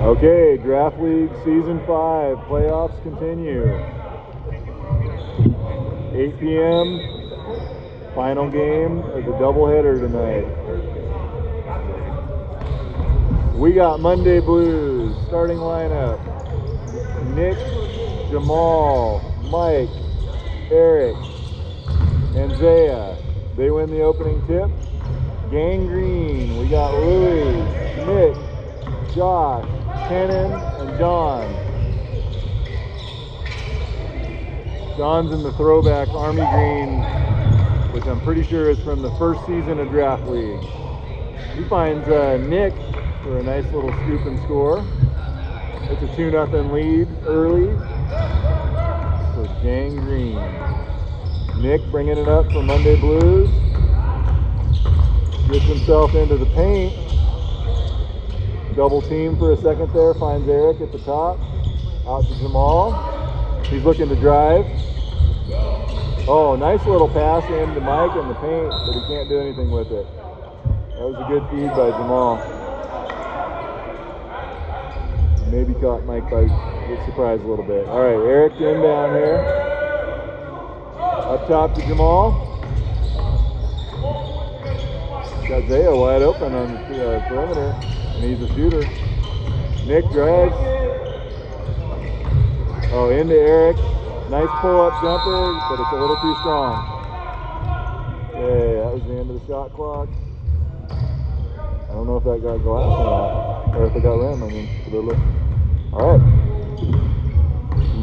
Okay, Draft League Season 5, playoffs continue. 8 p.m., final game of the doubleheader tonight. We got Monday Blues, starting lineup. Nick, Jamal, Mike, Eric, and Zaya. They win the opening tip. Gang Green, we got Louie, Nick, Josh, Kenan, and John. John's in the throwback Army Green, which I'm pretty sure is from the first season of Draft League. He finds Nick for a nice little scoop and score. It's a 2-0 lead early for Gang Green. Nick bringing it up for Monday Blues. Gets himself into the paint. Double team for a second there. Finds Eric at the top. Out to Jamal. He's looking to drive. Oh, nice little pass into Mike in the paint, but he can't do anything with it. That was a good feed by Jamal. Maybe caught Mike by surprise a little bit. All right, Eric inbound here. Up top to Jamal. Got Zaya wide open on the perimeter, and he's a shooter. Nick drives. Oh, into Eric. Nice pull-up jumper, but it's a little too strong. Okay, that was the end of the shot clock. I don't know if that got glass or not, or if it got rim. I mean, all right.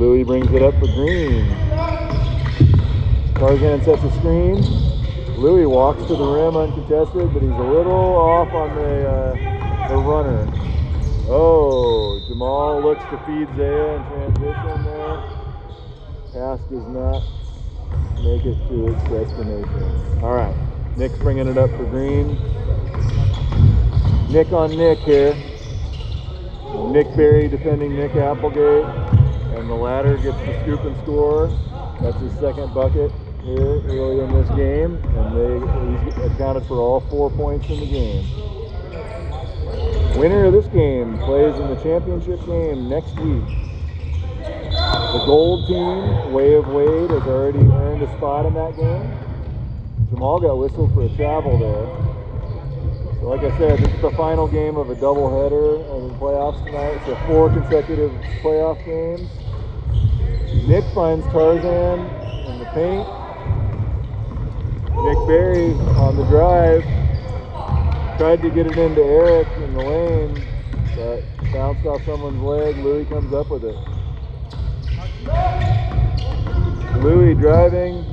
Louie brings it up for Green. Tarzan sets a screen. Louie walks to the rim uncontested, but he's a little off on the runner. Oh, Jamal looks to feed Zaya in transition there. Pass does not make it to its destination. All right, Nick's bringing it up for Green. Nick on Nick here. Nick Berry defending Nick Applegate, and the latter gets the scoop and score. That's his second bucket here early in this game, and he's accounted for all 4 points in the game. Winner of this game plays in the championship game next week. The gold team, Way of Wade, has already earned a spot in that game. Jamal got whistled for a travel there. So like I said, this is the final game of a doubleheader in the playoffs tonight. So 4 consecutive playoff games. Nick finds Tarzan in the paint. Nick Berry on the drive. Tried to get it into Eric in the lane, but bounced off someone's leg. Louie comes up with it. Louie driving,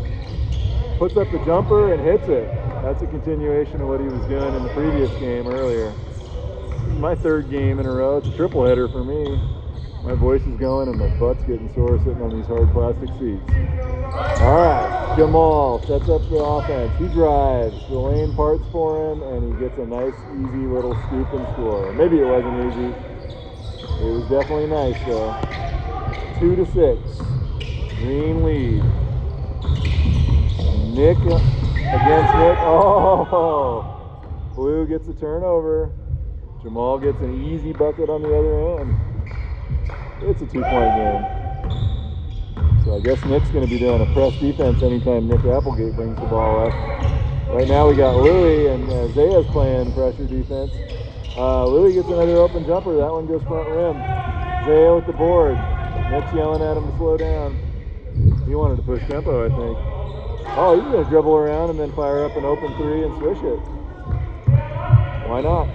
puts up the jumper and hits it. That's a continuation of what he was doing in the previous game earlier. This is my 3rd game in a row. It's a triple header for me. My voice is going and my butt's getting sore sitting on these hard plastic seats. All right, Jamal sets up the offense. He drives. The lane parts for him, and he gets a nice, easy little scoop and score. Maybe it wasn't easy. It was definitely nice, though. 2-6. Green lead. Nick against Nick. Oh! Blue gets a turnover. Jamal gets an easy bucket on the other end. It's a 2-point game. So I guess Nick's going to be doing a press defense anytime Nick Applegate brings the ball up. Right now we got Louie, and Zaya's playing pressure defense. Louie gets another open jumper. That one goes front rim. Zaya with the board. Nick's yelling at him to slow down. He wanted to push tempo, I think. Oh, he's going to dribble around and then fire up an open 3 and swish it. Why not?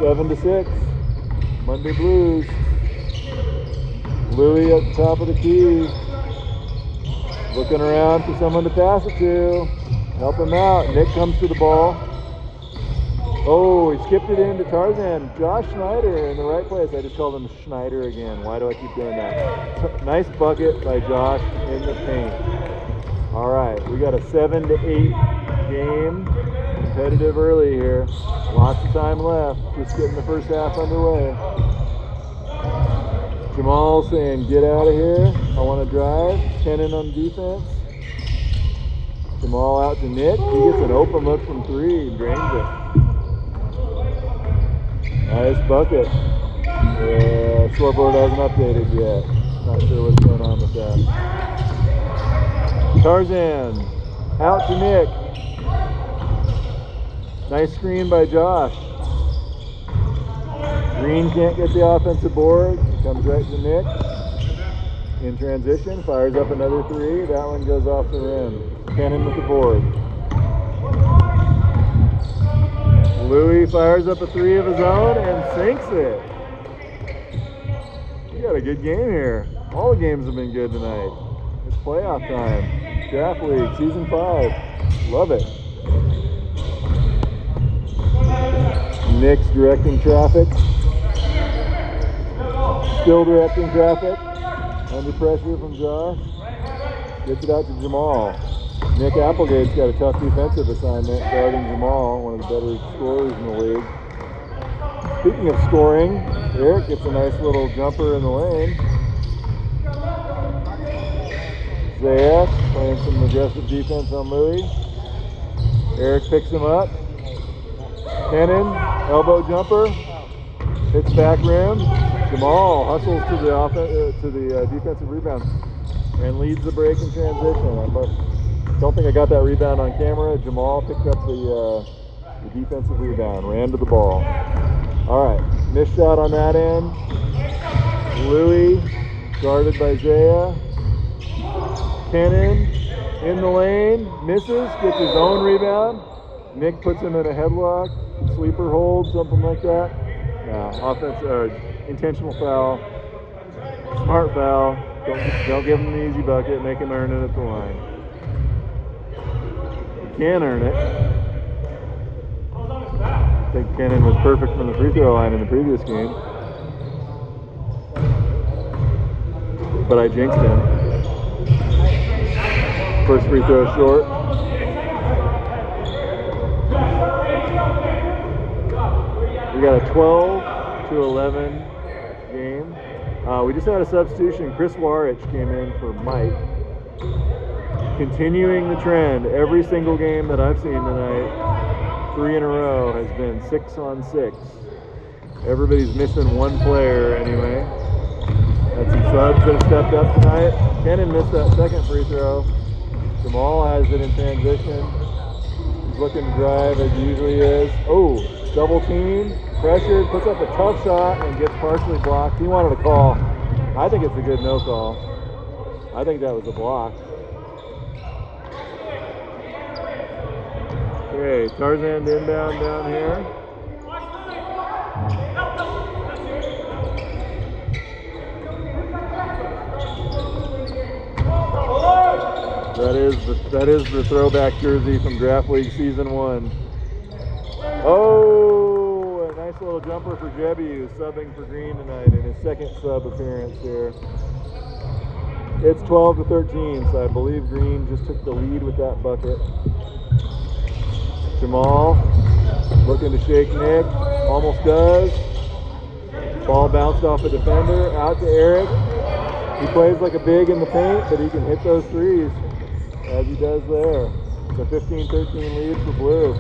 7-6. Monday Blues. Louie at the top of the key. Looking around for someone to pass it to. Help him out. Nick comes to the ball. Oh, he skipped it into Tarzan. Josh Schneider in the right place. I just called him Schneider again. Why do I keep doing that? Nice bucket by Josh in the paint. All right, we got a 7-8 game. Competitive early here. Lots of time left. Just getting the first half underway. Jamal saying, get out of here. I want to drive. Kenan on defense. Jamal out to Nick. He gets an open look from 3 and drains it. Nice bucket. Yeah, scoreboard hasn't updated yet. Not sure what's going on with that. Tarzan, out to Nick. Nice screen by Josh. Green can't get the offensive board. It comes right to Nick. In transition, fires up another three. That one goes off the rim. Cannon with the board. Louis fires up a three of his own and sinks it. We got a good game here. All the games have been good tonight. It's playoff time. Draft League, Season 5. Love it. Nick's directing traffic. Still directing traffic. Under pressure from Josh. Gets it out to Jamal. Nick Applegate's got a tough defensive assignment guarding Jamal, one of the better scorers in the league. Speaking of scoring, Eric gets a nice little jumper in the lane. Zayas playing some aggressive defense on Louis. Eric picks him up. Cannon, elbow jumper, hits back rim. Jamal hustles to the defensive rebound and leads the break in transition. I don't think I got that rebound on camera. Jamal picked up the defensive rebound, ran to the ball. All right, missed shot on that end. Louis guarded by Zaya. Cannon in the lane, misses, gets his own rebound. Nick puts him in a headlock, sleeper hold, something like that. Intentional foul, smart foul. Don't give him the easy bucket, make him earn it at the line. He can earn it. I think Cannon was perfect from the free throw line in the previous game. But I jinxed him. First free throw short. We got a 12-11 game. We just had a substitution. Chris Warich came in for Mike. Continuing the trend, every single game that I've seen tonight, 3 in a row, has been 6-on-6. Everybody's missing one player anyway. Had some subs that have stepped up tonight. Cannon missed that second free throw. Jamal has it in transition. He's looking to drive as he usually is. Oh, double team, pressured, puts up a tough shot and gets partially blocked. He wanted a call. I think it's a good no call. I think that was a block. Okay, Tarzan inbound down here. That is the throwback jersey from Draft League Season 1. Oh, a nice little jumper for Jebby, who's subbing for Green tonight in his second sub appearance here. It's 12-13, so I believe Green just took the lead with that bucket. Jamal looking to shake Nick, almost does. Ball bounced off a defender, out to Eric. He plays like a big in the paint, but he can hit those threes, as he does there. It's a 15-13 lead for Blue.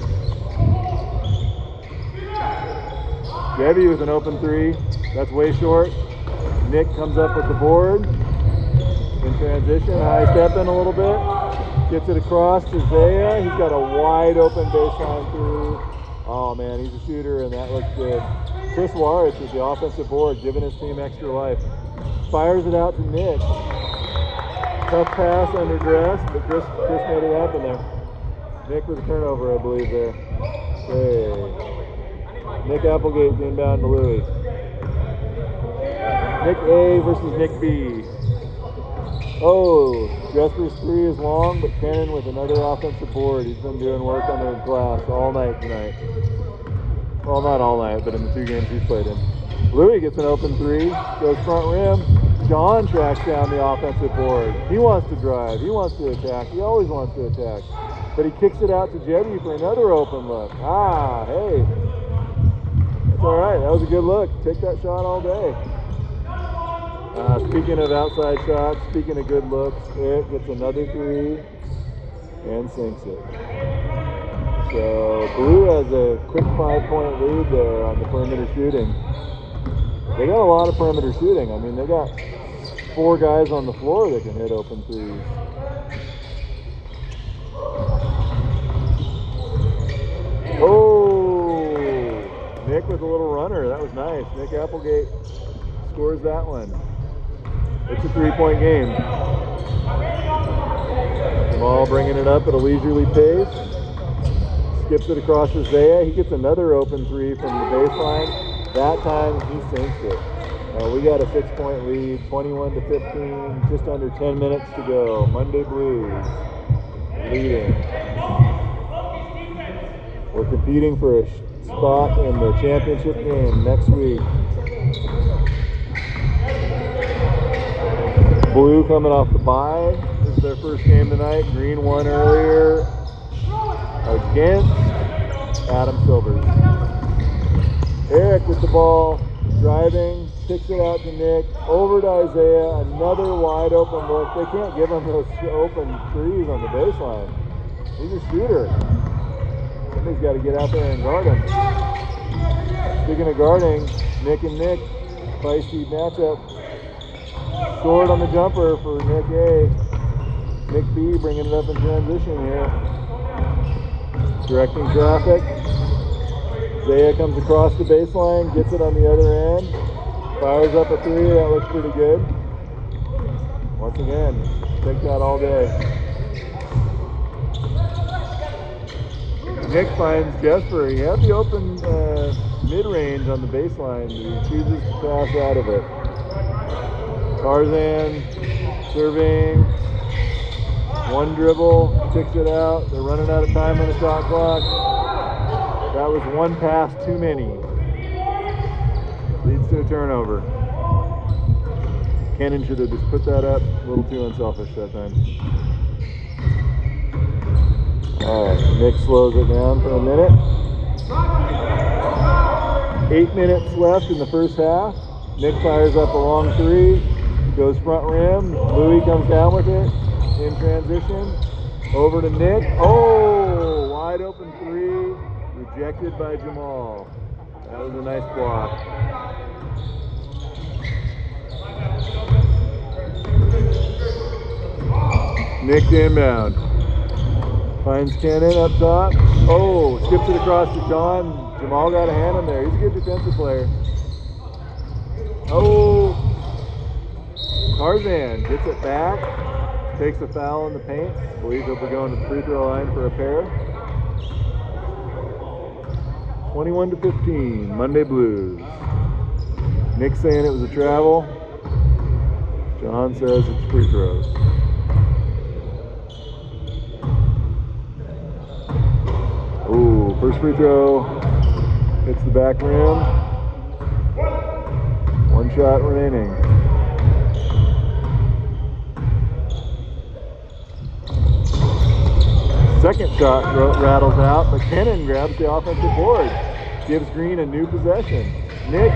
Jebby with an open three. That's way short. Nick comes up with the board. In transition, high stepping a little bit. Gets it across to Zaya. He's got a wide open baseline three. Oh man, he's a shooter and that looks good. Chris Warich with the offensive board, giving his team extra life. Fires it out to Nick. Tough pass under dress, but Chris made it happen there. Nick with a turnover, I believe, there. Okay. Nick Applegate's inbound to Louis. Nick A versus Nick B. Oh, Jesper's three is long, but Cannon with another offensive board. He's been doing work on the glass all night tonight. Well, not all night, but in the 2 games he's played in. Louis gets an open three, goes front rim. John tracks down the offensive board. He wants to drive. He wants to attack. He always wants to attack. But he kicks it out to Jebby for another open look. Ah, hey. That's all right. That was a good look. Take that shot all day. Speaking of outside shots, speaking of good looks, Eric gets another three and sinks it. So Blue has a quick 5-point lead there on the perimeter shooting. They got a lot of perimeter shooting. I mean, they got 4 guys on the floor that can hit open threes. Oh, Nick with a little runner. That was nice. Nick Applegate scores that one. It's a 3-point game. Jamal bringing it up at a leisurely pace. Skips it across to Zaya. He gets another open 3 from the baseline. That time he sinks it. We got a 6-point lead, 21-15, just under 10 minutes to go. Monday Blues leading. We're competing for a spot in the championship game next week. Blue coming off the bye. This is their first game tonight. Green won earlier against Adam Silvers. Eric with the ball, driving, kicks it out to Nick, over to Isaiah, another wide open look. They can't give him those open threes on the baseline. He's a shooter. Somebody's got to get out there and guard him. Speaking of guarding, Nick and Nick, feisty matchup. Short on the jumper for Nick A. Nick B bringing it up in transition here. Directing traffic. Zaya comes across the baseline, gets it on the other end, fires up a 3, that looks pretty good. Once again, take that all day. Nick finds Jesper. He had the open mid-range on the baseline, but he chooses to pass out of it. Tarzan serving, 1 dribble, kicks it out. They're running out of time on the shot clock. That was 1 pass too many. Leads to a turnover. Cannon should have just put that up. A little too unselfish that time. Alright, Nick slows it down for a minute. 8 minutes left in the first half. Nick fires up a long 3. Goes front rim. Louis comes down with it in transition. Over to Nick. Oh, wide open 3. Rejected by Jamal. That was a nice block. Nick inbound. Finds Cannon up top. Oh, skips it across to John. Jamal got a hand in there. He's a good defensive player. Oh, Tarzan gets it back. Takes a foul in the paint. I believe he'll be going to the free throw line for a pair. 21-15, Monday Blues. Nick saying it was a travel. John says it's free throws. Ooh, first free throw hits the back rim. 1 shot remaining. Second shot rattles out, but Cannon grabs the offensive board. Gives Green a new possession. Nick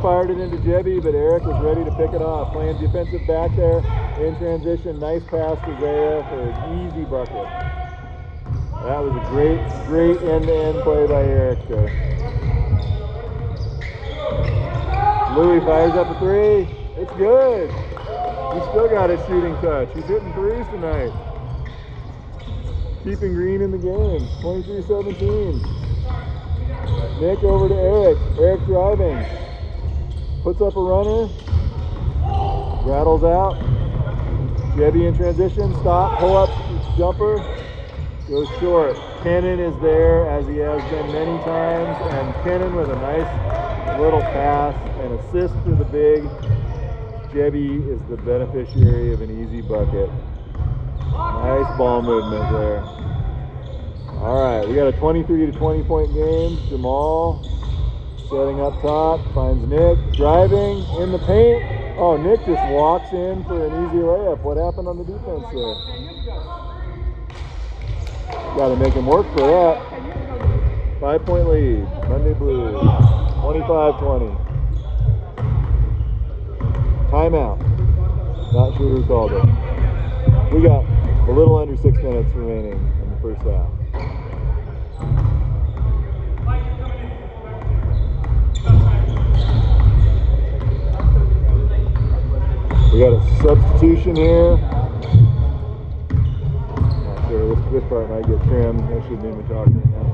fired it into Jebby, but Eric was ready to pick it off. Playing defensive back there in transition. Nice pass to Zaya for an easy bucket. That was a great end-to-end play by Eric there. Louis fires up a 3. It's good. He's still got his shooting touch. He's hitting 3s tonight. Keeping Green in the game. 23-17. Nick over to Eric. Eric driving. Puts up a runner. Rattles out. Jebby in transition. Stop. Pull up. Jumper. Goes short. Cannon is there as he has been many times. And Cannon with a nice little pass and assist for the big. Jebby is the beneficiary of an easy bucket. Nice ball movement there. All right, we got a 23-20 point game. Jamal setting up top, finds Nick, driving in the paint. Oh, Nick just walks in for an easy layup. What happened on the defense there? Got to make him work for that. 5-point lead, Monday Blues, 25-20. Timeout. Not sure who called it. We got a little under 6 minutes remaining in the first half. We got a substitution here. Not sure, this part might get trimmed. I shouldn't even talk right now.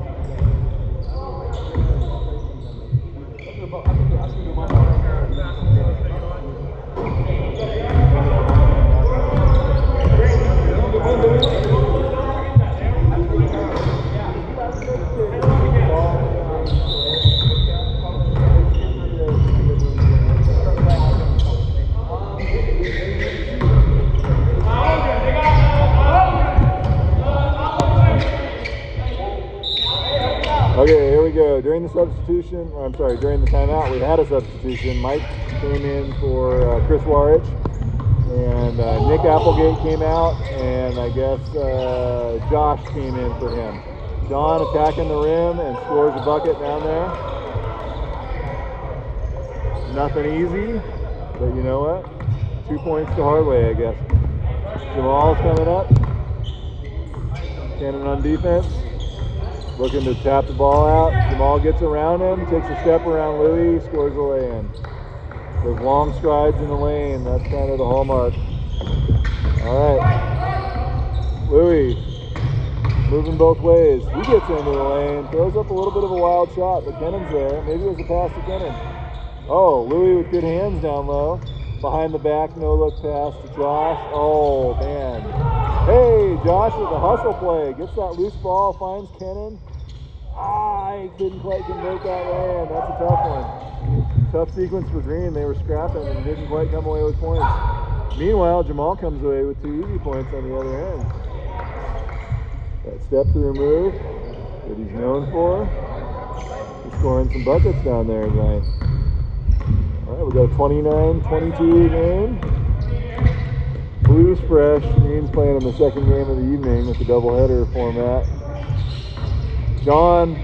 Okay, here we go. During the substitution, during the timeout, we had a substitution. Mike came in for Chris Warich, and Nick Applegate came out, and I guess Josh came in for him. John attacking the rim and scores a bucket down there. Nothing easy, but you know what? 2 points the hard way, I guess. Jamal's coming up. Cannon on defense. Looking to tap the ball out. Jamal gets around him, takes a step around Louis, scores a lay-in. Those long strides in the lane, that's kind of the hallmark. All right. Louis, moving both ways. He gets into the lane, throws up a little bit of a wild shot, but Kennon's there. Maybe it was a pass to Kennon. Oh, Louis with good hands down low. Behind the back, no-look pass to Josh. Oh, man. Hey, Josh with a hustle play. Gets that loose ball, finds Kennon. He couldn't quite convert that land. That's a tough one. Tough sequence for Green. They were scrapping and didn't quite come away with points. Meanwhile, Jamal comes away with 2 easy points on the other end. That step-through move that he's known for. He's scoring some buckets down there tonight. All right, we got a 29-22 game. Blues fresh. Green's playing in the second game of the evening with the doubleheader format. John,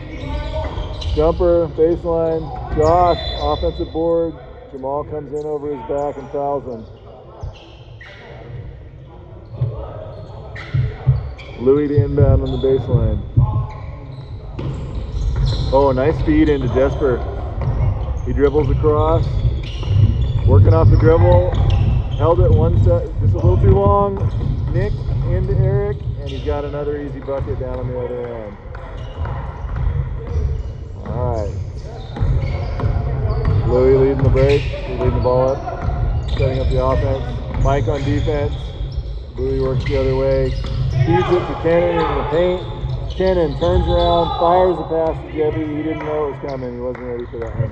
jumper, baseline. Josh, offensive board. Jamal comes in over his back and fouls him. Louis to inbound on the baseline. Oh, nice feed into Jesper. He dribbles across. Working off the dribble. Held it one set, just a little too long. Nick into Eric, and he's got another easy bucket down on the other end. All right. Louis leading the break. He's leading the ball up, setting up the offense. Mike on defense. Louis works the other way. Feeds it to Kennon in the paint. Kennon turns around, fires a pass to Jebby. He didn't know it was coming. He wasn't ready for that one.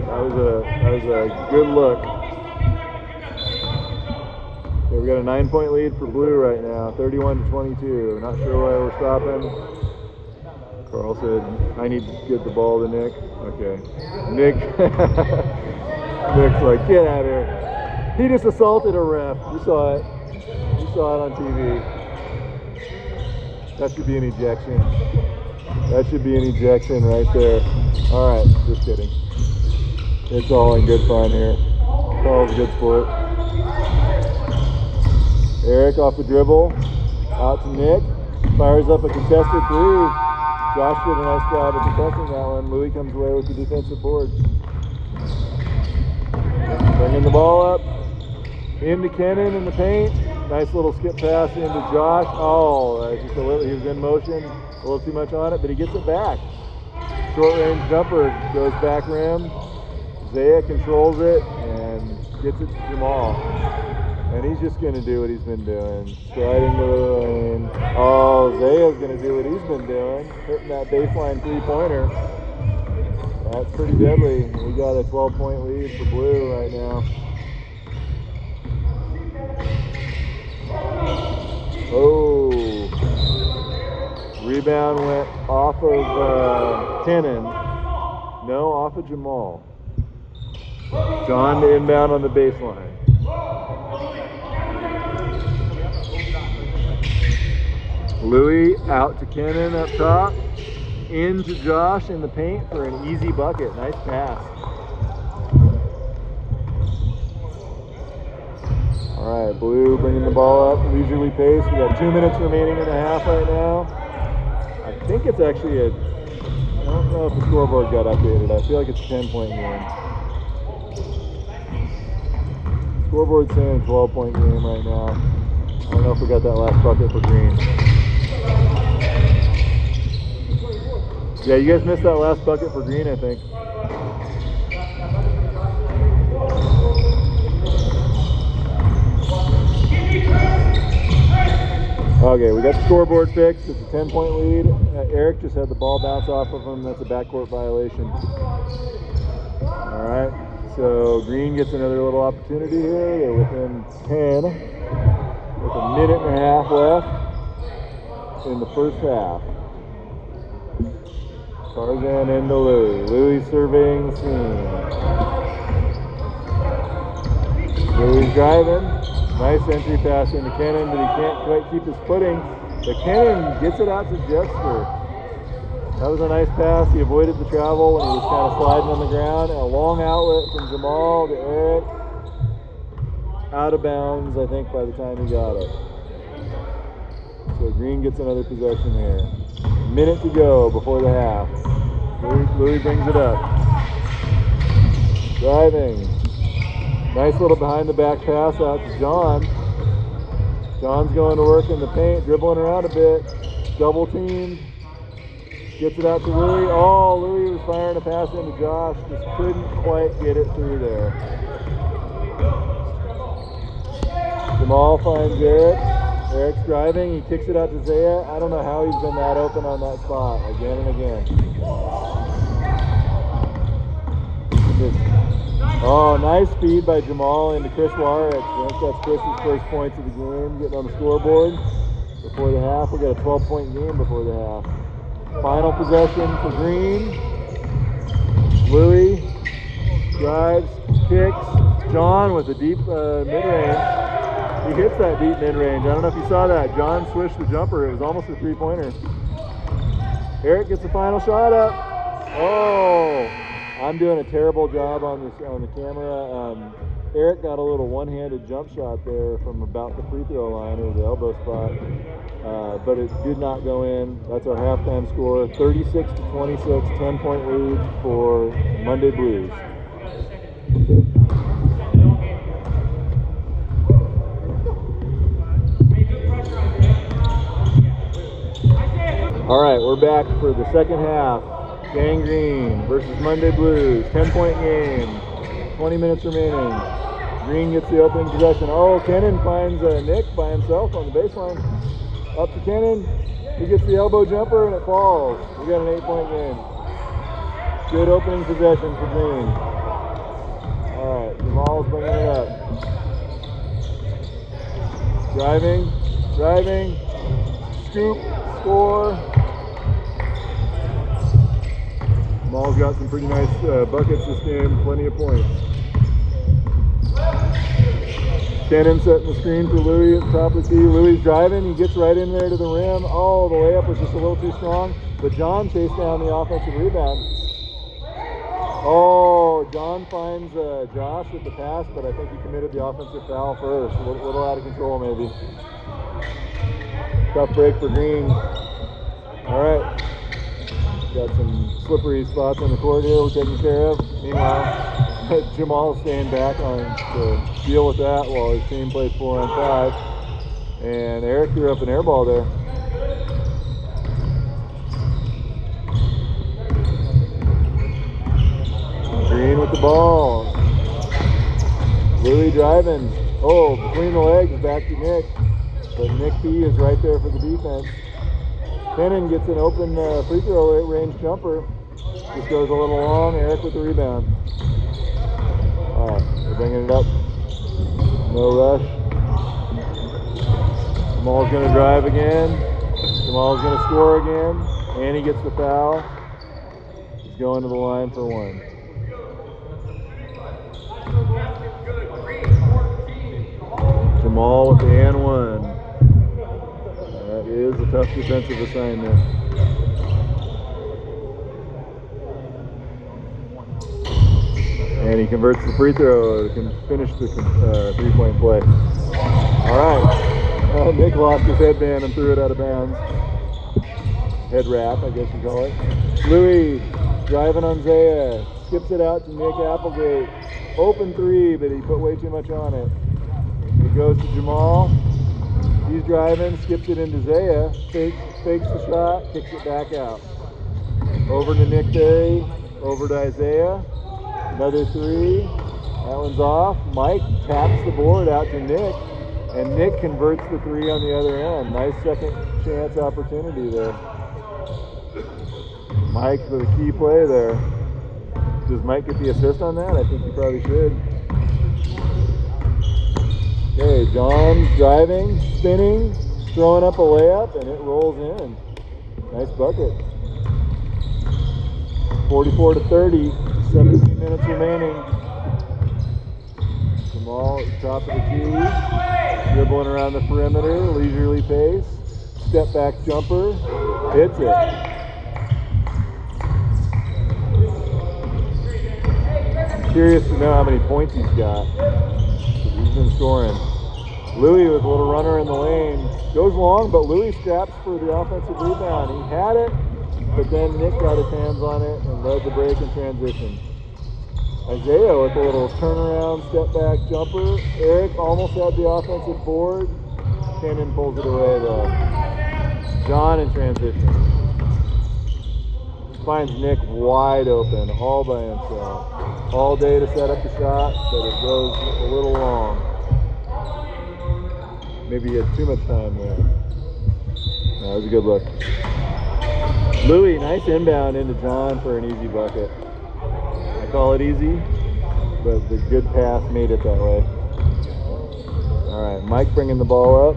That was a good look. Okay, we got a 9-point lead for Blue right now, 31-22. Not sure why we're stopping. Carl said, I need to get the ball to Nick. Okay. Nick's like, get out of here. He just assaulted a ref. You saw it. You saw it on TV. That should be an ejection. That should be an ejection right there. All right, just kidding. It's all in good fun here. Carl's a good sport. Eric off the dribble. Out to Nick. Fires up a contested three. Josh did a nice job of contesting that one. Louis comes away with the defensive board. Bringing the ball up. Into Kennon in the paint. Nice little skip pass into Josh. Oh, just a little, he was in motion. A little too much on it, but he gets it back. Short range jumper goes back rim. Zaya controls it and gets it to Jamal. And he's just going to do what he's been doing. Sliding to the lane. Oh, Zaya's going to do what he's been doing. Hitting that baseline three-pointer. That's pretty deadly. We got a 12-point lead for Blue right now. Oh. Rebound went off of Kennon. No, off of Jamal. John to inbound on the baseline. Louis out to Kennon up top. Into Josh in the paint for an easy bucket. Nice pass. All right, Blue bringing the ball up, leisurely pace. We got 2 minutes remaining in the half right now. I think it's actually I don't know if the scoreboard got updated. I feel like it's a 10-point game. Scoreboard's saying 12-point game right now. I don't know if we got that last bucket for Green. Yeah, you guys missed that last bucket for Green, I think. Okay, we got the scoreboard fixed. It's a 10-point lead. Eric just had the ball bounce off of him. That's a backcourt violation. All right, so Green gets another little opportunity here. They're within 10 with a minute and a half left in the first half. Tarzan into Louie. Louie surveying the scene. Louie's driving. Nice entry pass into Kennan, but he can't quite keep his footing. But Kennan gets it out to Jeffster. That was a nice pass. He avoided the travel when he was kind of sliding on the ground. And a long outlet from Jamal to Eric. Out of bounds, I think, by the time he got it. So Green gets another possession here. Minute to go before the half. Louie brings it up. Driving. Nice little behind the back pass out to John. John's going to work in the paint, dribbling around a bit. Double teamed. Gets it out to Louie. Oh, Louie was firing a pass into Josh. Just couldn't quite get it through there. Jamal finds Eric. Eric's driving. He kicks it out to Zaya. I don't know how he's been that open on that spot again and again. Oh, nice feed by Jamal into Chris Warwick. I think that's Chris's first points of the game, getting on the scoreboard before the half. We got a 12-point game before the half. Final possession for Green. Louie drives, kicks. John with a deep mid-range. He hits that deep mid-range. I don't know if you saw that. John swished the jumper. It was almost a three-pointer. Eric gets the final shot up. Oh! I'm doing a terrible job on the camera. Eric got a little one-handed jump shot there from about the free throw line or the elbow spot, but it did not go in. That's our halftime score, 36-26, 10-point lead for Monday Blues. All right, we're back for the second half. Gang Green versus Monday Blues, 10-point game, 20 minutes remaining. Green gets the opening possession. Oh, Kennan finds Nick by himself on the baseline. Up to Kennan. He gets the elbow jumper and it falls. We got an 8-point game. Good opening possession for Green. All right, Jamal's bringing it up. Driving, scoop, score. Jamal's got some pretty nice buckets this game, plenty of points. Kennan setting the screen for Louie at the top of the key. Louie's driving, he gets right in there to the rim. Oh, the layup was just a little too strong, but John chased down the offensive rebound. Oh, John finds Josh with the pass, but I think he committed the offensive foul first. A little out of control maybe. Tough break for Green. All right. Got some slippery spots on the court here we're taking care of. Meanwhile, Jamal's staying back on to deal with that while his team plays 4-on-5. And Eric threw up an air ball there. Green with the ball. Louie driving. Oh, between the legs, back to Nick. But Nick P is right there for the defense. Kennan gets an open free throw range jumper. Just goes a little long. Eric with the rebound. All right, we're bringing it up. No rush. Jamal's going to drive again. Jamal's going to score again. And he gets the foul. He's going to the line for one. Jamal with the and one. That is a tough defensive assignment. And he converts the free throw to finish the three-point play. All right. Nick lost his headband and threw it out of bounds. Head wrap, I guess you call it. Louie driving on Zaya. Skips it out to Nick Applegate. open three, but he put way too much on it. It goes to Jamal. He's driving, skips it into Zaya, fakes the shot, kicks it back out. Over to Nick Berry, over to Isaiah. Another three. That one's off. Mike taps the board out to Nick, and Nick converts the three on the other end. Nice second chance opportunity there. Mike with a key play there. Does Mike get the assist on that? I think he probably should. Okay, John's driving, spinning, throwing up a layup, and it rolls in. Nice bucket. 44-30, 17 minutes remaining. Jamal at the top of the key, dribbling around the perimeter, leisurely pace, step back jumper, hits it. Curious to know how many points he's got. He's been scoring. Louis with a little runner in the lane. Goes long, but Louis scraps for the offensive rebound. He had it, but then Nick got his hands on it and led the break in transition. Isaiah with a little turnaround, step back jumper. Eric almost had the offensive board. Cannon pulls it away though. John in transition. Finds Nick wide open, all by himself. All day to set up the shot, but it goes a little long. Maybe he had too much time there. That was a good look. Louis, nice inbound into John for an easy bucket. I call it easy, but the good pass made it that way. All right, Mike bringing the ball up.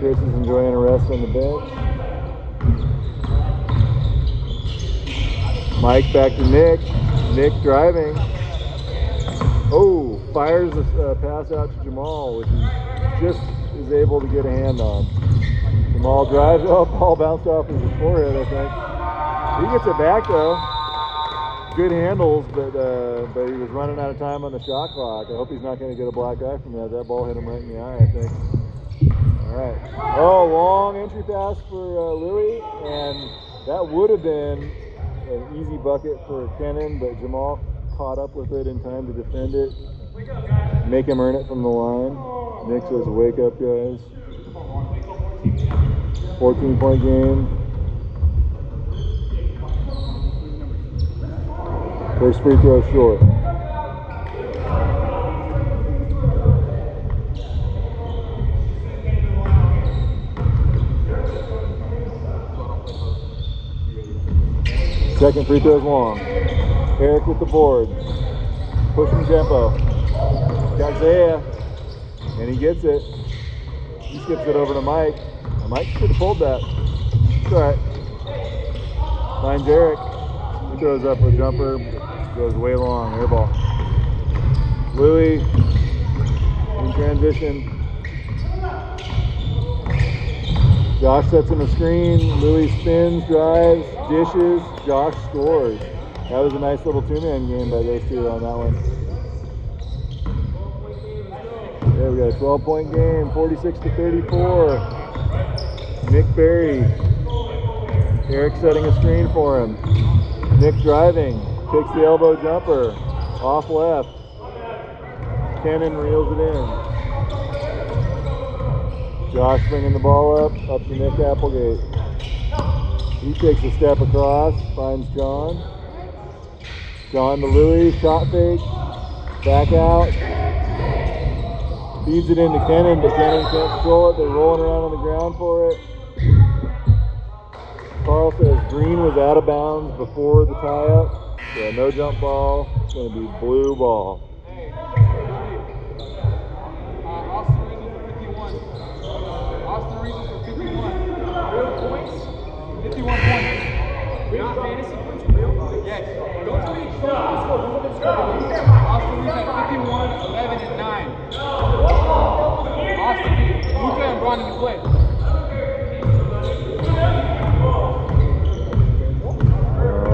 Chris is enjoying a rest on the bench. Mike back to Nick. Nick driving. Oh, fires a pass out to Jamal, which he just is able to get a hand on. Jamal drives. Oh, ball bounced off his forehead, I think. He gets it back though. Good handles, but he was running out of time on the shot clock. I hope he's not going to get a black eye from that. That ball hit him right in the eye, I think. All right. Oh, long entry pass for Louis, and that would have been an easy bucket for Kenan, but Jamal caught up with it in time to defend it. Make him earn it from the line. Nick says, wake up, guys. 14-point game. First free throw short. Second free throw is long. Eric with the board. Pushing tempo. Got Zaya. And he gets it. He skips it over to Mike. Mike should have pulled that. It's alright. Finds Eric. He throws up a jumper. Goes way long. Air ball. Louis in transition. Josh sets him a screen. Louis spins, drives, dishes. Josh scores. That was a nice little two-man game by those two on that one. Yeah, we got a 12-point game, 46-34. Nick Berry. Eric setting a screen for him. Nick driving. Takes the elbow jumper. Off left. Kenan reels it in. Josh bringing the ball up to Nick Applegate. He takes a step across, finds John. John to Louis, shot fake, back out. Feeds it into Kenan, but Kenan can't control it. They're rolling around on the ground for it. Carl says Green was out of bounds before the tie-up. So no jump ball. It's going to be blue ball. Austin Reason for 51. Real points? 51 points. Real fantasy points? Real points? Yes. Don't tell me Austin Reason at 51, 11, and 9. Austin beat Luka and Bron in the play.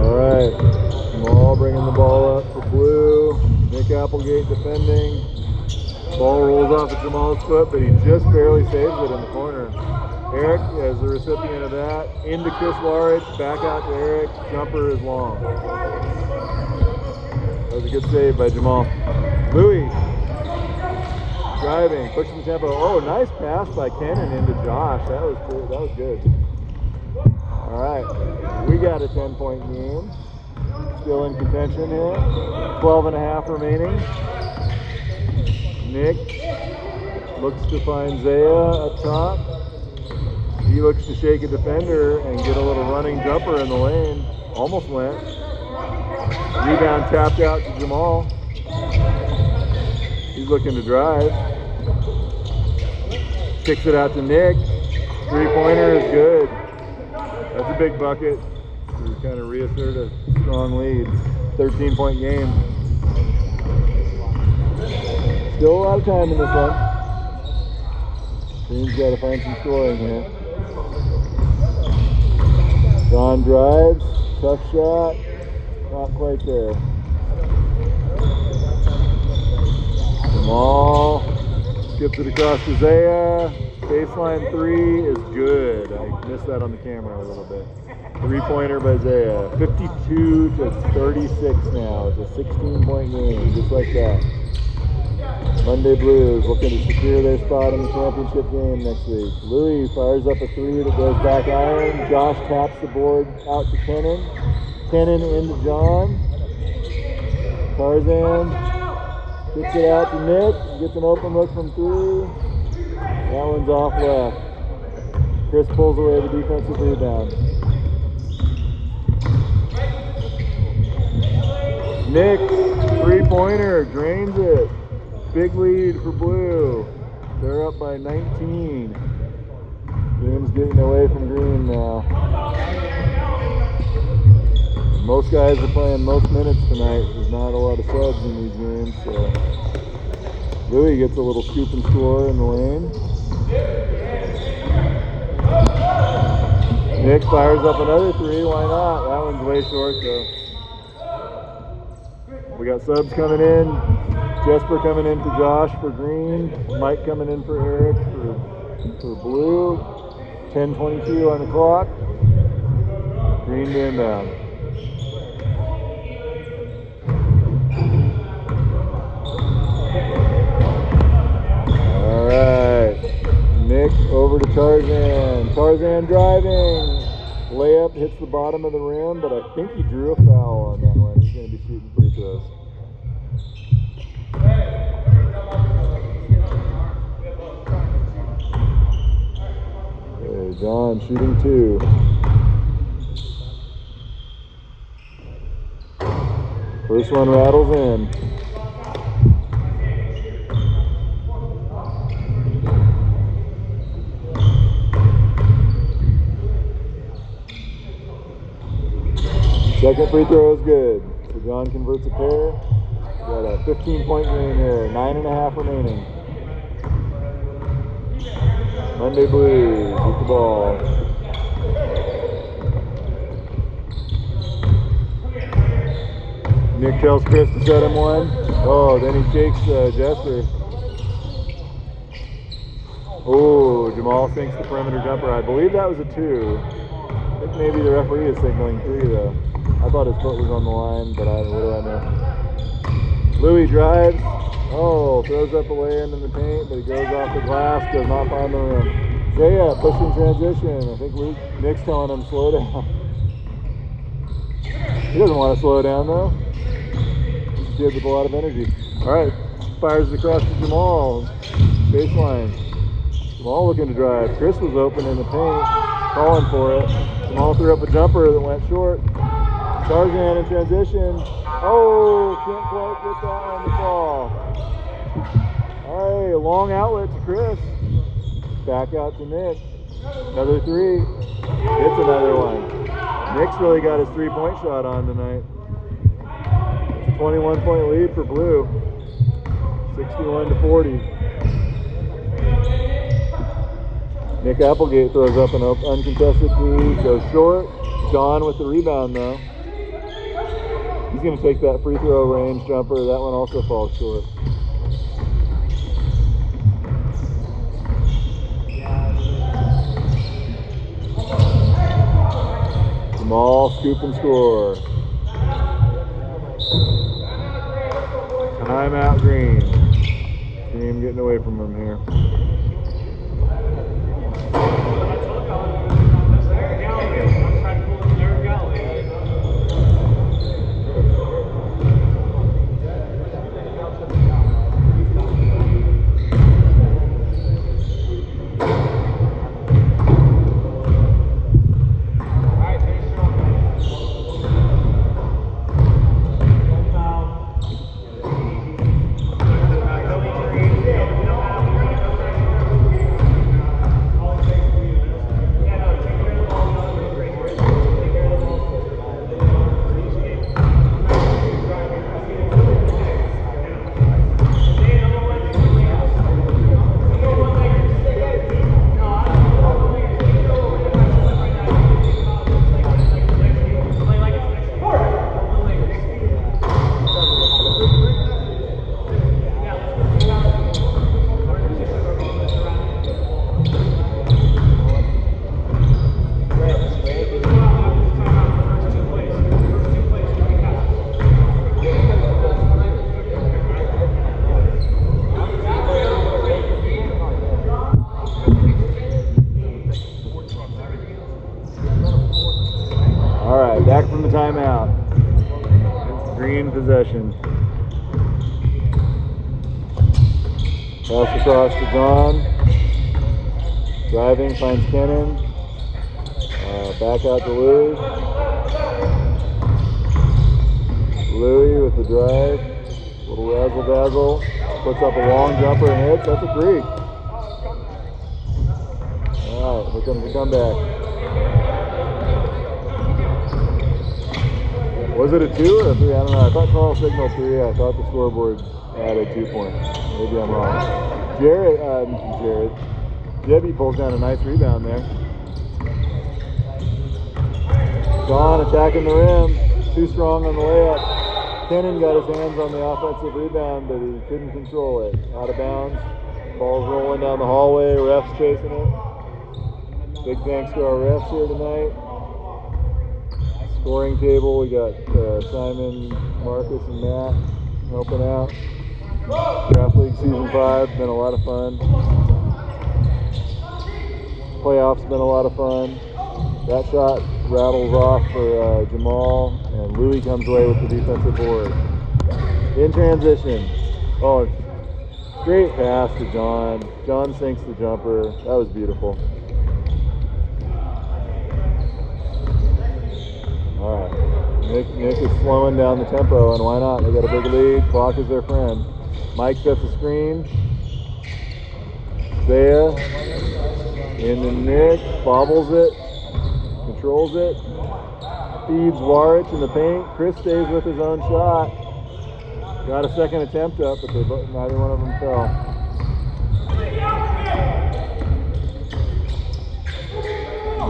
Alright. Jamal bringing the ball up for blue. Nick Applegate defending. Ball rolls off of Jamal's foot, but he just barely saves it in the corner. Eric as the recipient of that. Into Chris Larich, back out to Eric. Jumper is long. That was a good save by Jamal. Louis driving, pushing the tempo. Oh, nice pass by Kenan into Josh. That was good. That was good. All right, we got a 10-point game. Still in contention here. 12 and a half remaining. Nick looks to find Zaya up top. He looks to shake a defender and get a little running jumper in the lane. Almost went. Rebound tapped out to Jamal. He's looking to drive. Kicks it out to Nick. Three-pointer is good. That's a big bucket to kind of reassert a strong lead. 13-point game. Still a lot of time in this one. Team's got to find some scoring here. John drives, tough shot, not quite there. Jamal skips it across to Zaya. Baseline three is good. I missed that on the camera a little bit. Three-pointer by Zaya. 52-36 now. It's a 16-point game, just like that. Monday Blues looking to secure their spot in the championship game next week. Louis fires up a three that goes back iron. Josh taps the board out to Kenan. Kenan into John. Tarzan gets it out to Nick. Gets an open look from three. That one's off left. Chris pulls away the defensive rebound. Nick, three-pointer, drains it. Big lead for Blue. They're up by 19. Game's getting away from green now. Most guys are playing most minutes tonight. There's not a lot of subs in these games, so Louis gets a little scoop and score in the lane. Nick fires up another three. Why not? That one's way short, though. We got subs coming in. Jesper coming in for Josh for green. Mike coming in for Eric for blue. 10:22 on the clock. Green to inbound. All right. Nick over to Tarzan. Tarzan driving. Layup hits the bottom of the rim, but I think he drew a foul on that one. He's going to be shooting free throws. Okay, John shooting two. First one rattles in. Second free throw is good. So John converts a pair. Got a 15-point game here. 9.5 remaining. Monday Blues with the ball. Nick tells Chris to set him one. Oh, then he shakes Jesper. Oh, Jamal sinks the perimeter jumper. I believe that was a two. I think maybe the referee is signaling three, though. I thought his foot was on the line, but what do I know? Louis drives. Oh, throws up a lay-in the paint, but he goes off the glass, does not find the rim. Zaya pushing transition. I think Nick's telling him slow down. He doesn't want to slow down, though. He's a kid with a lot of energy. All right, fires it across to Jamal. Baseline. Jamal looking to drive. Chris was open in the paint, calling for it. Jamal threw up a jumper that went short. Tarzan in transition. Oh, can't quite get that on the ball. All right, long outlet to Chris. Back out to Nick. Another three. Hits another one. Nick's really got his three-point shot on tonight. It's a 21-point lead for Blue. 61-40. Nick Applegate throws up an uncontested three. Goes short. John with the rebound, though. He's going to take that free throw range jumper. That one also falls short. Jamal, scoop and score. Timeout Green. Green getting away from him here. Back from the timeout. Green possession. Pass across to John. Driving, finds Kennan. Back out to Louis. Louis with the drive. Little razzle dazzle. Puts up a long jumper and hits. That's a 3. Alright, here comes the comeback. Was it a 2 or a 3? I don't know. I thought Carl signaled 3. I thought the scoreboard added 2 points. Maybe I'm wrong. Jared. Jebby pulls down a nice rebound there. John attacking the rim. Too strong on the layup. Kennan got his hands on the offensive rebound, but he couldn't control it. Out of bounds. Ball's rolling down the hallway. Refs chasing it. Big thanks to our refs here tonight. Scoring table, we got Simon, Marcus, and Matt helping out. Draft League Season 5, been a lot of fun. Playoffs been a lot of fun. That shot rattles off for Jamal, and Louis comes away with the defensive board. In transition. Oh, great pass to John. John sinks the jumper. That was beautiful. Alright, Nick is slowing down the tempo, and why not? They got a big lead. Clock is their friend. Mike sets a screen. Zaya into Nick, bobbles it, controls it, feeds Warich in the paint. Chris stays with his own shot. Got a second attempt up, but neither one of them fell.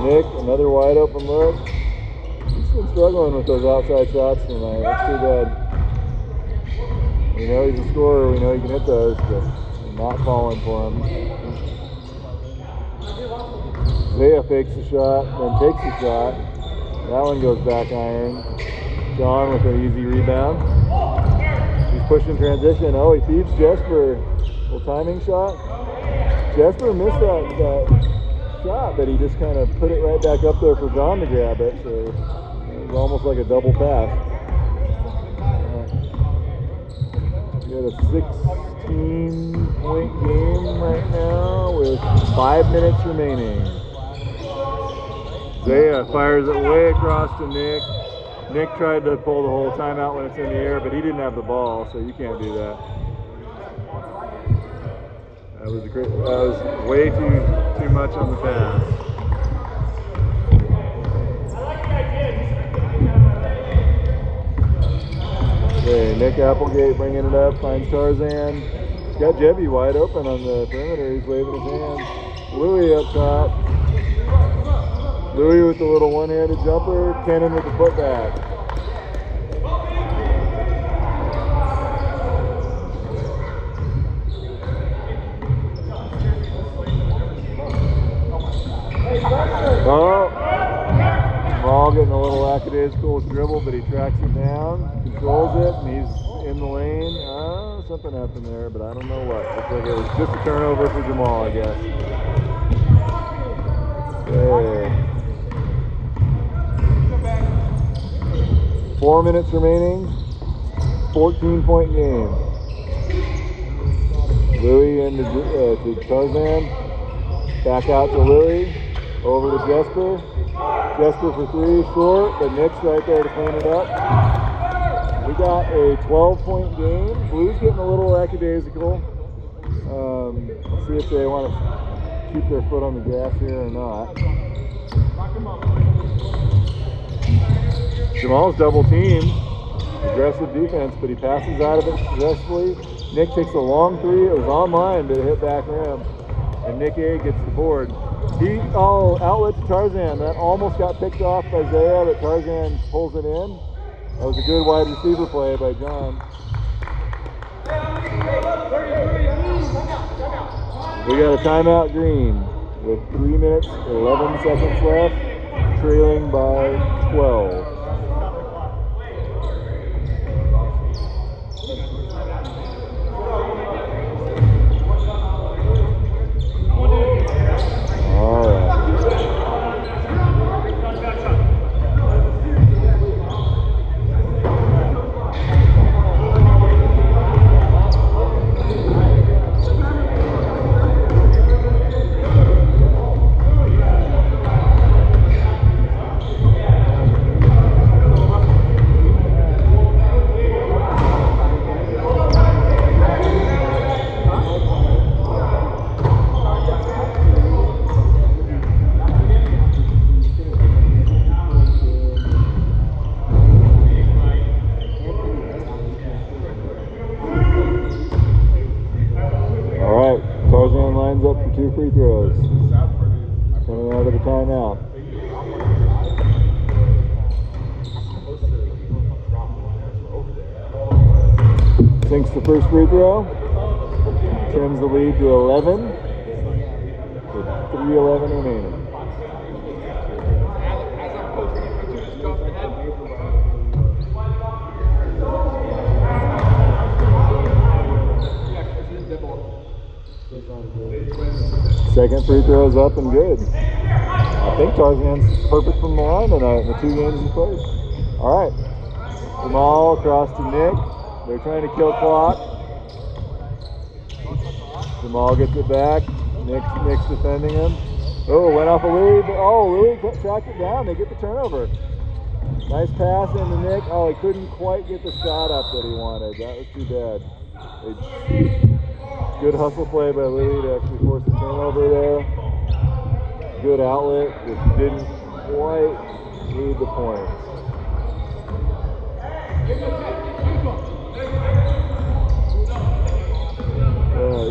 Nick, another wide open look. Been struggling with those outside shots tonight. That's too bad. We know he's a scorer. We know he can hit those, but not falling for him. Zaya fakes the shot, then takes the shot. That one goes back iron. John with an easy rebound. He's pushing transition. Oh, he feeds Jesper. Little timing shot. Jesper missed that shot, but he just kind of put it right back up there for John to grab it. So almost like a double pass. We got a 16-point game right now with 5 minutes remaining. Zaya fires it way across to Nick. Nick tried to pull the whole timeout when it's in the air, but he didn't have the ball, so you can't do that. That was way too much on the pass. Okay, Nick Applegate bringing it up, finds Tarzan. He's got Jebby wide open on the perimeter. He's waving his hands. Louis up top. Louis with the little one-handed jumper. Kennan with the putback. Oh! Jamal getting a little lackadaisical with dribble, but he tracks him down. controls it, and he's in the lane. Something happened there, but I don't know what. Looks like it was just a turnover for Jamal, I guess. Okay. 4 minutes remaining. 14-point game. Louis into to Tarzan. Back out to Louis. Over to Jesper. Jesper for three, short, but Nick's right there to clean it up. We got a 12-point game. Blue's getting a little lackadaisical. Let's see if they want to keep their foot on the gas here or not. Jamal's double team. Aggressive defense, but he passes out of it successfully. Nick takes a long three. It was on line, but it hit back rim. And Nick A gets the board. Outlet to Tarzan. That almost got picked off by Zaya, but Tarzan pulls it in. That was a good wide receiver play by John. We got a timeout, Green, with 3 minutes, 11 seconds left, trailing by 12. Free throws. Coming out of the timeout. Sinks the first free throw. Trims the lead to 11. With 3:11 remaining. Second free throw is up and good. I think Tarzan's perfect from the line tonight in the 2 games he's played. All right. Jamal across to Nick. They're trying to kill clock. Jamal gets it back. Nick's defending him. Oh, went off a lead. Oh, Louis tracked it down. They get the turnover. Nice pass into Nick. Oh, he couldn't quite get the shot up that he wanted. That was too bad. Good hustle play by Louis to actually force the turnover there. Good outlet, just didn't quite lead the point.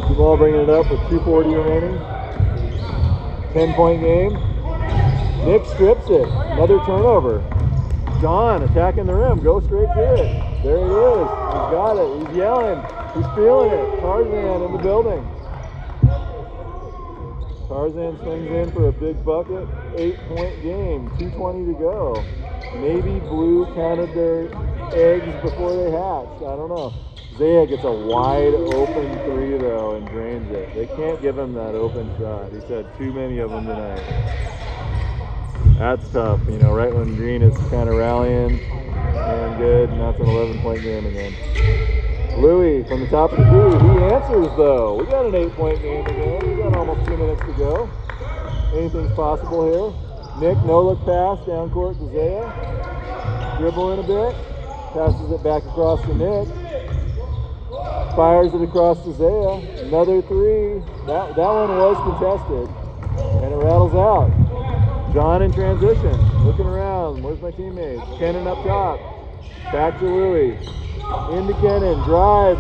Jamal bringing it up with 2:40 remaining. 10-point game. Nick strips it. Another turnover. John attacking the rim. Go straight to it. There it is. He's got it. He's yelling. He's feeling it. Tarzan in the building. Tarzan swings in for a big bucket. 8-point game. 2:20 to go. Maybe Blue counted their eggs before they hatched. I don't know. Zaya gets a wide open three though and drains it. They can't give him that open shot. He's had too many of them tonight. That's tough, you know, right when Green is kind of rallying and good, and that's an 11-point game again. Louis from the top of the key, he answers though. We got an 8-point game again. We got almost 2 minutes to go. Anything's possible here. Nick, no look pass, down court to Zaya. Dribbling a bit, passes it back across to Nick. Fires it across to Zaya. Another three. That one was contested, and it rattles out. John in transition, looking around. Where's my teammates? Kennan up top. Back to Louis. Into Kennan. Drives.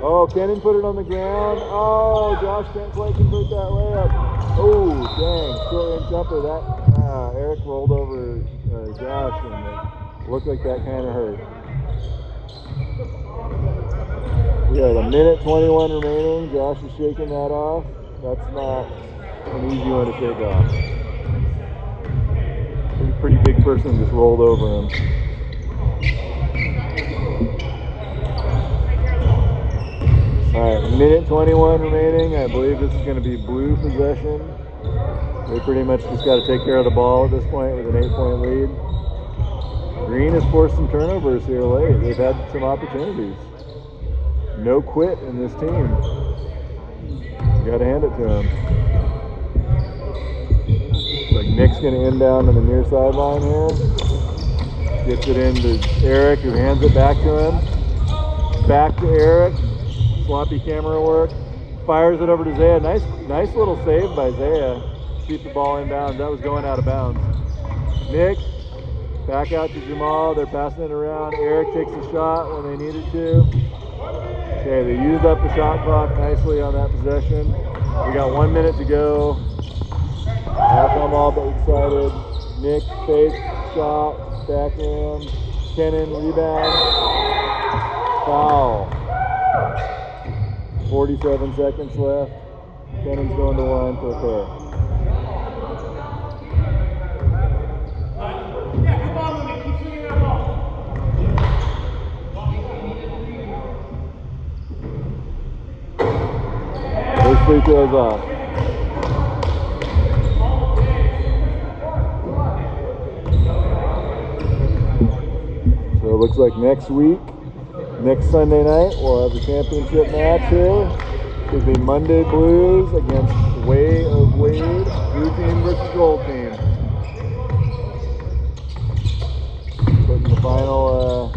Oh, Kennan put it on the ground. Oh, Josh can't quite convert that layup. Oh, dang. Short range jumper. Eric rolled over Josh, and it looked like that kind of hurt. We got 1:21 remaining. Josh is shaking that off. That's not an easy one to shake off. Pretty big person just rolled over him. Minute 21 remaining. I believe this is going to be blue possession. They pretty much just got to take care of the ball at this point with an 8-point lead. Green has forced some turnovers here late. They've had some opportunities. No quit in this team. You got to hand it to them. Like Nick's going to end down on the near sideline here. Gets it into Eric, who hands it back to him. Back to Eric. Sloppy camera work. Fires it over to Zaya. Nice little save by Zaya. Keep the ball inbounds. That was going out of bounds. Nick, back out to Jamal. They're passing it around. Eric takes a shot when they needed to. Okay, they used up the shot clock nicely on that possession. We got 1 minute to go. I'm all but excited. Nick fake shot, back rim. Kenan rebound. Foul. 47 seconds left. Kenan's going to line for a pair. Those free throws off. So it looks like next week, next Sunday night, we'll have the championship match here. Should be Monday Blues against Way of Wade, blue team versus gold team. Putting the final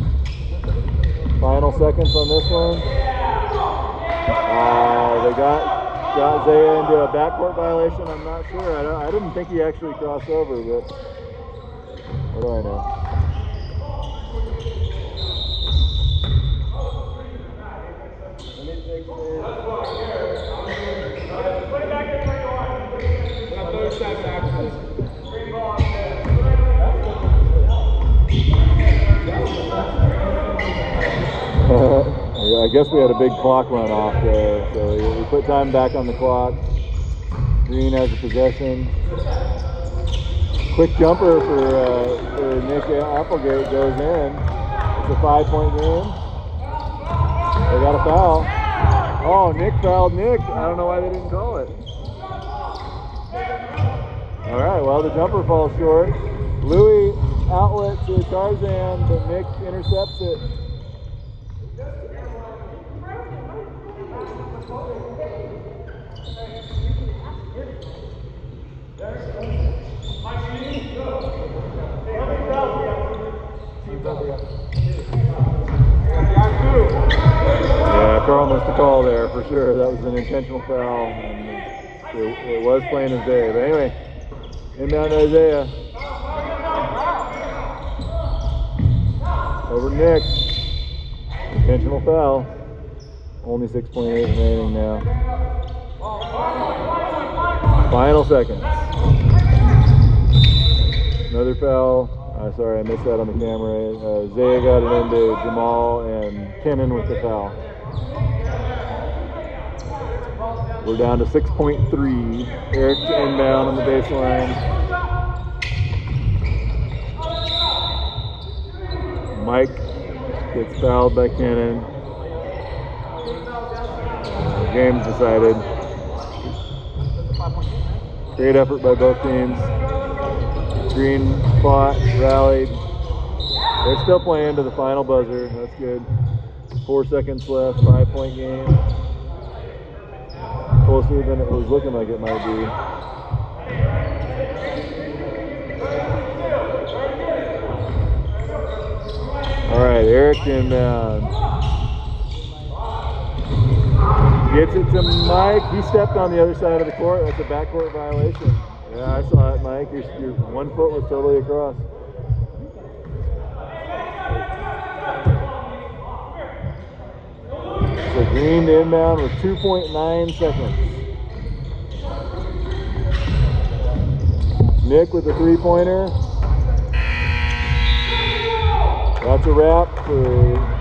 seconds on this one. They got Zaya into a backcourt violation. I'm not sure. I didn't think he actually crossed over, but what do I know? I guess we had a big clock run off there, so we put time back on the clock. Green has a possession. Quick jumper for Nick Applegate goes in. It's a 5-point game. They got a foul. Oh, Nick fouled Nick. I don't know why they didn't call it. All right, well, the jumper falls short. Louis outlet to Tarzan, but Nick intercepts it. Yeah, Carl missed the call there for sure. That was an intentional foul, and it was plain as day. But anyway, inbound to Isaiah. Over Nick. Intentional foul. Only 6.8 remaining now. Final seconds. Another foul. Sorry, I missed that on the camera. Zaya got it into Jamal and Kenan with the foul. We're down to 6.3. Eric to inbound on the baseline. Mike gets fouled by Kenan. Game's decided. Great effort by both teams. Green fought, rallied. They're still playing to the final buzzer. That's good. 4 seconds left, 5-point game. Closer than it was looking like it might be. All right, Eric inbound. Gets it to Mike. He stepped on the other side of the court. That's a backcourt violation. Yeah, I saw it, Mike. Your 1 foot was totally across. So Green to inbound with 2.9 seconds. Nick with the 3-pointer. That's a wrap for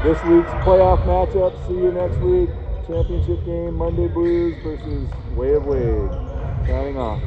this week's playoff matchup. See you next week. Championship game, Monday Blues versus Way of Wade. Signing off.